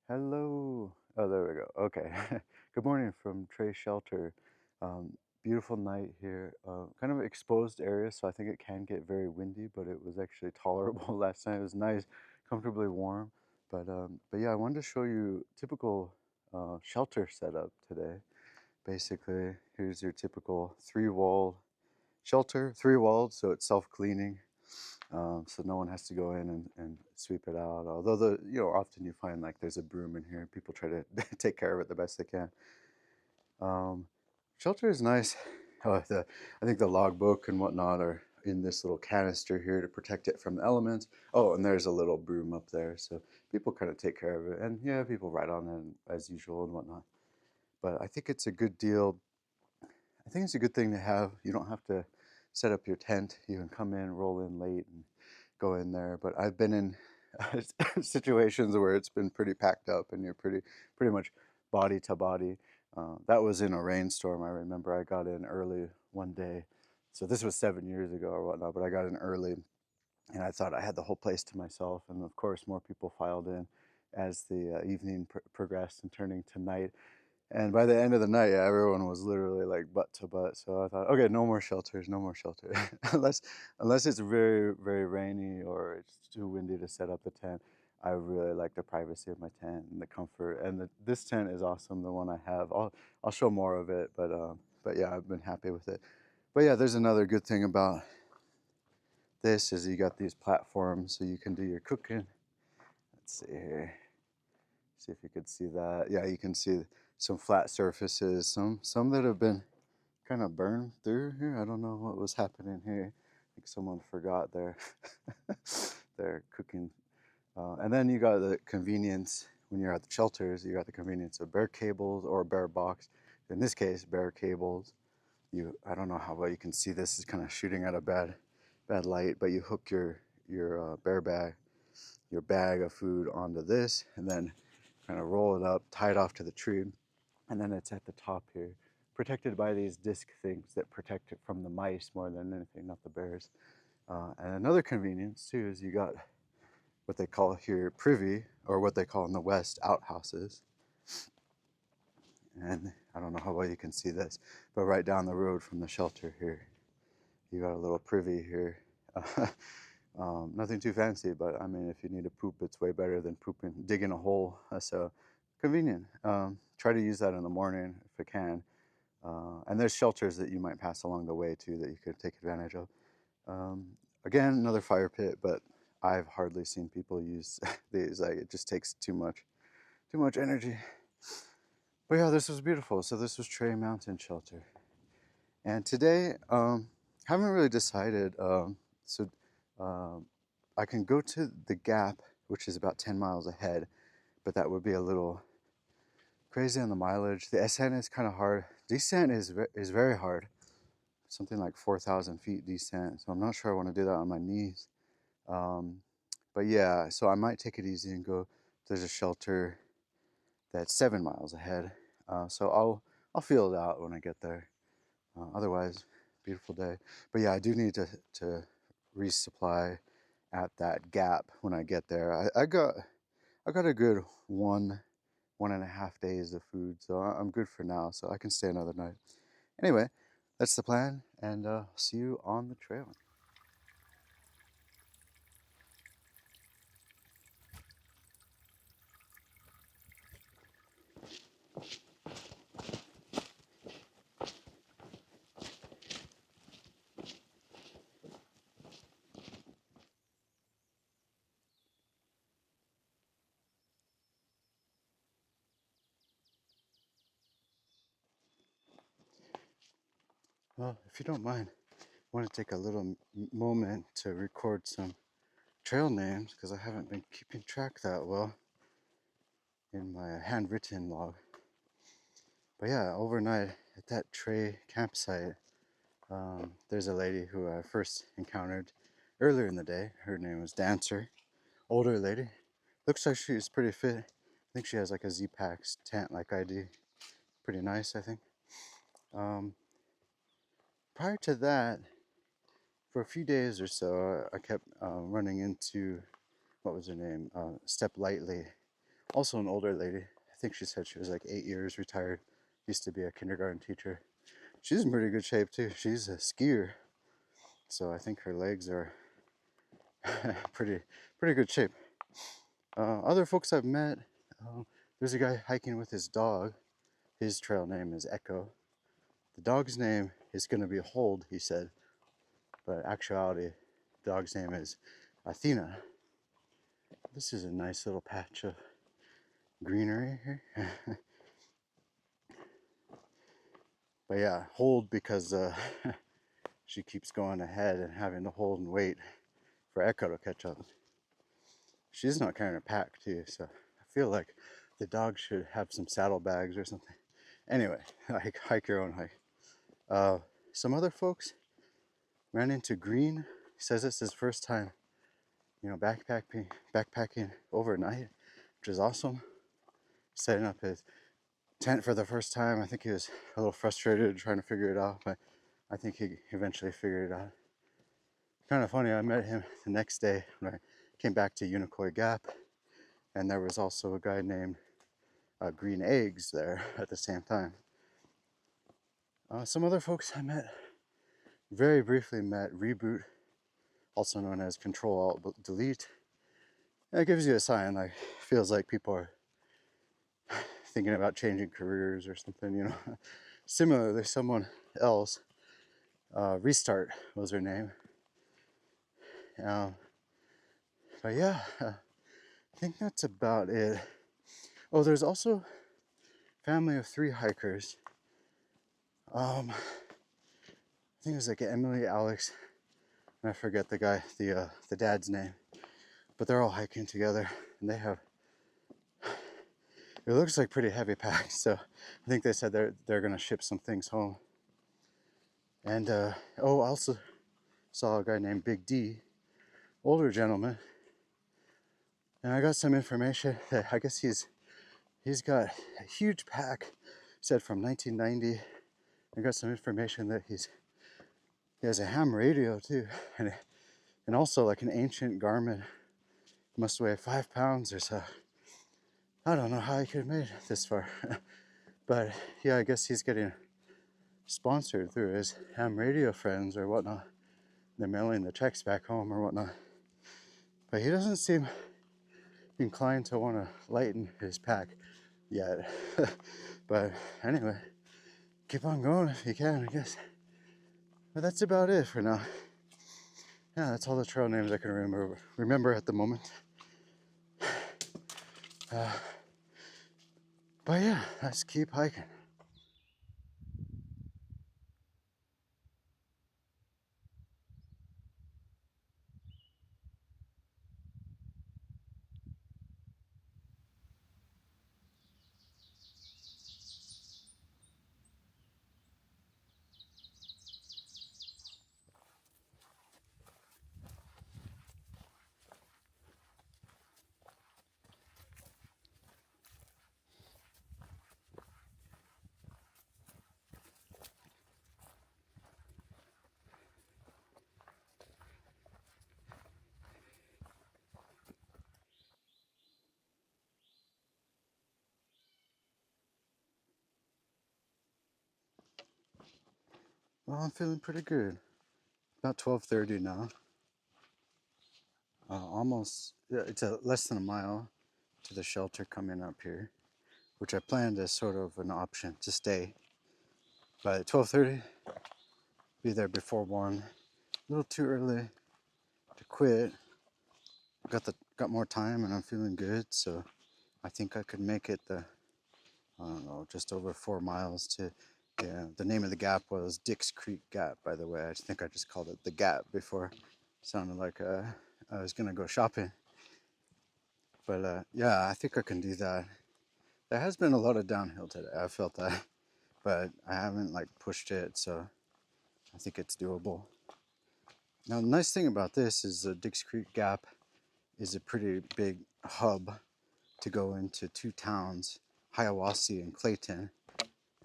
Hello. Oh, there we go. Okay. Good morning from Trey Shelter. Beautiful night here. Kind of exposed area, so I think it can get very windy, but it was actually tolerable last night. It was nice, comfortably warm. But yeah, I wanted to show you typical shelter setup today. Basically, here's your typical three-wall shelter, three-walled, so it's self-cleaning. So no one has to go in and sweep it out. Although often you find like there's a broom in here. People try to take care of it the best they can. Um, Shelter is nice. I think the logbook and whatnot are in this little canister here to protect it from the elements. Oh, and there's a little broom up there, so people kind of take care of it. And yeah, people ride on it as usual and whatnot. But I think it's a good deal. I think it's a good thing to have. You don't have to set up your tent. You can come in, roll in late, and go in there. But I've been in situations where it's been pretty packed up, and you're pretty much body to body. That was in a rainstorm. I remember I got in early one day. So this was 7 years ago or whatnot, but I got in early, and I thought I had the whole place to myself. And of course, more people filed in as the evening progressed and turning to night. And by the end of the night, yeah, everyone was literally like butt to butt. So I thought, okay, no more shelters, no more shelter, unless it's very very rainy or it's too windy to set up the tent. I really like the privacy of my tent and the comfort. And this tent is awesome. The one I have, I'll show more of it. But yeah, I've been happy with it. But yeah, there's another good thing about this is you got these platforms so you can do your cooking. Let's see here. See if you could see that. Yeah, you can see some flat surfaces, some that have been kind of burned through here. I don't know what was happening here. I think someone forgot their their cooking. And then you got the convenience when you're at the shelters. You got the convenience of bare cables or bare box. In this case, bare cables. I don't know how well you can see this. Is kind of shooting at a bad light, but you hook your bare bag, your bag of food onto this, and then kind of roll it up, tie it off to the tree, and then it's at the top here, protected by these disc things that protect it from the mice more than anything, not the bears. And another convenience too is you got what they call here privy, or what they call in the West outhouses. And I don't know how well you can see this, but right down the road from the shelter here, you got a little privy here. Nothing too fancy, but I mean, if you need to poop, it's way better than digging a hole. So convenient. Try to use that in the morning if you can. And there's shelters that you might pass along the way too that you could take advantage of. Again, another fire pit, but I've hardly seen people use these. Like it just takes too much energy. But yeah, this was beautiful. So this was Trey Mountain Shelter, and today haven't really decided. So um, I can go to the Gap, which is about 10 miles ahead, but that would be a little crazy on the mileage. The ascent is kind of hard. Descent is very hard. Something like 4,000 feet descent. So I'm not sure I want to do that on my knees. Um, but yeah, so I might take it easy and go. There's a shelter that's 7 miles ahead. So I'll feel it out when I get there. Otherwise, beautiful day. But yeah, I do need to resupply at that Gap when I get there. I got a good 1.5 days of food, so I'm good for now. So I can stay another night. Anyway, that's the plan, and see you on the trail. Well, if you don't mind, I want to take a little moment to record some trail names because I haven't been keeping track that well in my handwritten log. But yeah, overnight at that Trey campsite, there's a lady who I first encountered earlier in the day. Her name was Dancer, older lady. Looks like she's pretty fit. I think she has like a Z-Packs tent like I do. Pretty nice, I think. Um, Prior to that, for a few days or so, I kept running into, what was her name? Step Lightly, Also an older lady. I think she said she was like 8 years retired. Used to be a kindergarten teacher. She's in pretty good shape too. She's a skier, so I think her legs are pretty good shape. Other folks I've met, there's a guy hiking with his dog. His trail name is Echo. The dog's name is going to be Hold, he said, but actuality, the dog's name is Athena. This is a nice little patch of greenery here. But yeah, Hold because she keeps going ahead and having to hold and wait for Echo to catch up. She's not carrying a pack too, so I feel like the dog should have some saddlebags or something. Anyway, hike your own hike. Some other folks ran into Green. He says it's his first time, backpacking overnight, which is awesome. Setting up his tent for the first time. I think he was a little frustrated trying to figure it out, but I think he eventually figured it out. Kind of funny, I met him the next day when I came back to Unicoi Gap, and there was also a guy named Green Eggs there at the same time. Some other folks I met, very briefly met Reboot, also known as Control Alt Delete. That gives you a sign, like, feels like people are thinking about changing careers or something. Similarly, someone else, Restart was her name. But yeah, I think that's about it. Oh, there's also a family of 3 hikers. I think it was like Emily, Alex, and I forget the guy, the dad's name. But they're all hiking together, and they have, it looks like pretty heavy packs. So I think they said they're gonna ship some things home. And I also saw a guy named Big D, older gentleman, and I got some information that I guess he's got a huge pack, said from 1990. I got some information that he has a ham radio too, and also like an ancient Garmin. Must weigh 5 pounds or so. I don't know how he could have made it this far. But yeah, I guess he's getting sponsored through his ham radio friends or whatnot. They're mailing the checks back home or whatnot. But he doesn't seem inclined to want to lighten his pack yet. But anyway, keep on going if you can, I guess. But that's about it for now. Yeah, that's all the trail names I can remember at the moment. But yeah, let's keep hiking. Well, I'm feeling pretty good. About 12:30 now. Almost, yeah, it's less than a mile to the shelter coming up here, which I planned as sort of an option to stay. But at 12:30, be there before 1. A little too early to quit. Got more time and I'm feeling good, so I think I could make it I don't know, just over 4 miles to. Yeah, the name of the gap was Dix Creek Gap, by the way. I think I just called it the Gap before. Sounded like I was gonna go shopping. But yeah, I think I can do that. There has been a lot of downhill today. I felt that, but I haven't like pushed it, so I think it's doable. Now, the nice thing about this is the Dix Creek Gap is a pretty big hub to go into 2 towns, Hiawassee and Clayton.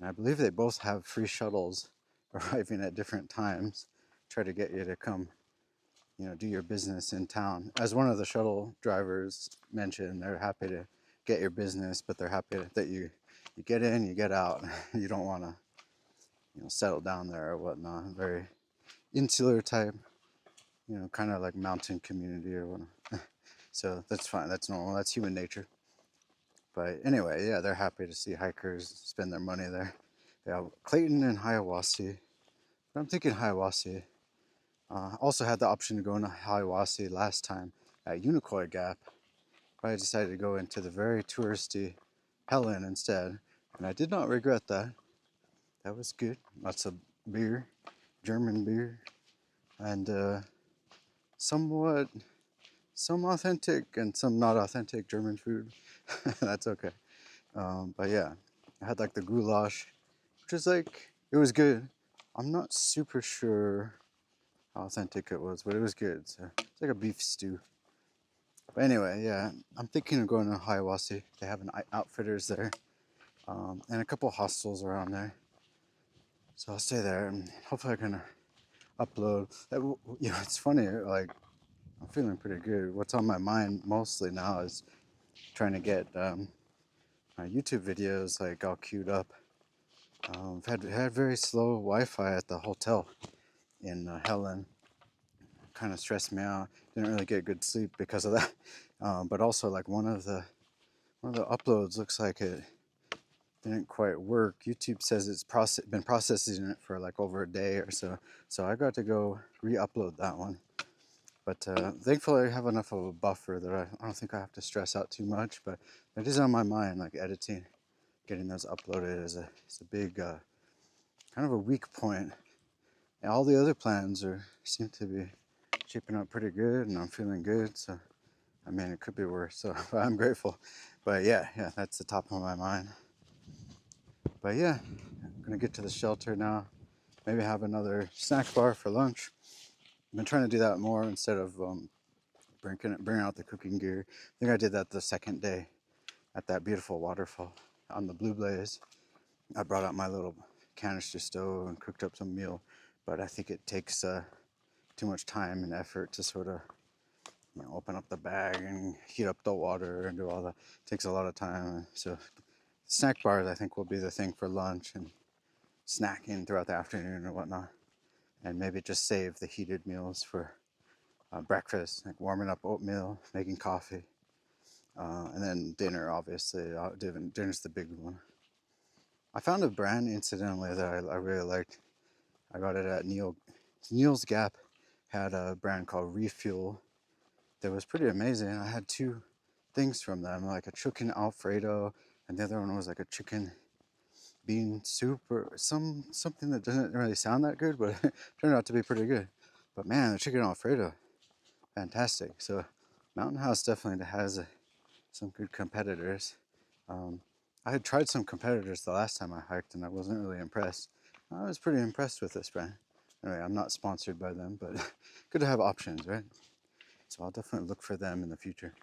And I believe they both have free shuttles arriving at different times, try to get you to come, do your business in town. As one of the shuttle drivers mentioned, they're happy to get your business, but they're happy that you get in, you get out. You don't want to, settle down there or whatnot. Very insular type, kind of like mountain community or whatnot. So that's fine. That's normal. That's human nature. But anyway, yeah, they're happy to see hikers spend their money there. Yeah, Clayton and Hiawassee. But I'm thinking Hiawassee. Also had the option to go into Hiawassee last time at Unicoi Gap, but I decided to go into the very touristy Helen instead, and I did not regret that. That was good. Lots of beer, German beer, and somewhat some authentic and some not authentic German food. That's okay. But yeah, I had like the goulash, which is like, it was good. I'm not super sure how authentic it was, but it was good. So it's like a beef stew. But anyway, yeah, I'm thinking of going to Hiawassee. They have an outfitters there, and a couple hostels around there. So I'll stay there, and hopefully I can upload. It's funny. Like, I'm feeling pretty good. What's on my mind mostly now is trying to get my YouTube videos like all queued up. Had very slow Wi-Fi at the hotel in Helen. Kind of stressed me out. Didn't really get good sleep because of that. But also, like, one of the uploads looks like it didn't quite work. YouTube says it's been processing it for like over a day or so. So I got to go re-upload that one. But thankfully I have enough of a buffer that I don't think I have to stress out too much. But it is on my mind, like editing, getting those uploaded is a big kind of a weak point. And all the other plans seem to be shaping up pretty good, and I'm feeling good. So I mean, it could be worse. So I'm grateful. But yeah, that's the top of my mind. But yeah, I'm gonna get to the shelter now. Maybe have another snack bar for lunch. I've been trying to do that more instead of bringing out the cooking gear. I think I did that the second day at that beautiful waterfall on the Blue Blaze. I brought out my little canister stove and cooked up some meal, but I think it takes too much time and effort to sort of open up the bag and heat up the water and do all that. It takes a lot of time. So snack bars, I think, will be the thing for lunch and snacking throughout the afternoon or whatnot, and maybe just save the heated meals for breakfast, like warming up oatmeal, making coffee, and then dinner. Obviously, dinner's the big one. I found a brand incidentally that I really liked. I got it at Neil's Gap. Had a brand called Refuel that was pretty amazing. I had two things from them, like a chicken Alfredo, and the other one was like a chicken bean soup or something that doesn't really sound that good, but it turned out to be pretty good. But man, the chicken Alfredo, fantastic. So Mountain House definitely has some good competitors. I had tried some competitors the last time I hiked, and I wasn't really impressed. I was pretty impressed with this brand. Anyway, I'm not sponsored by them, but good to have options, right? So I'll definitely look for them in the future.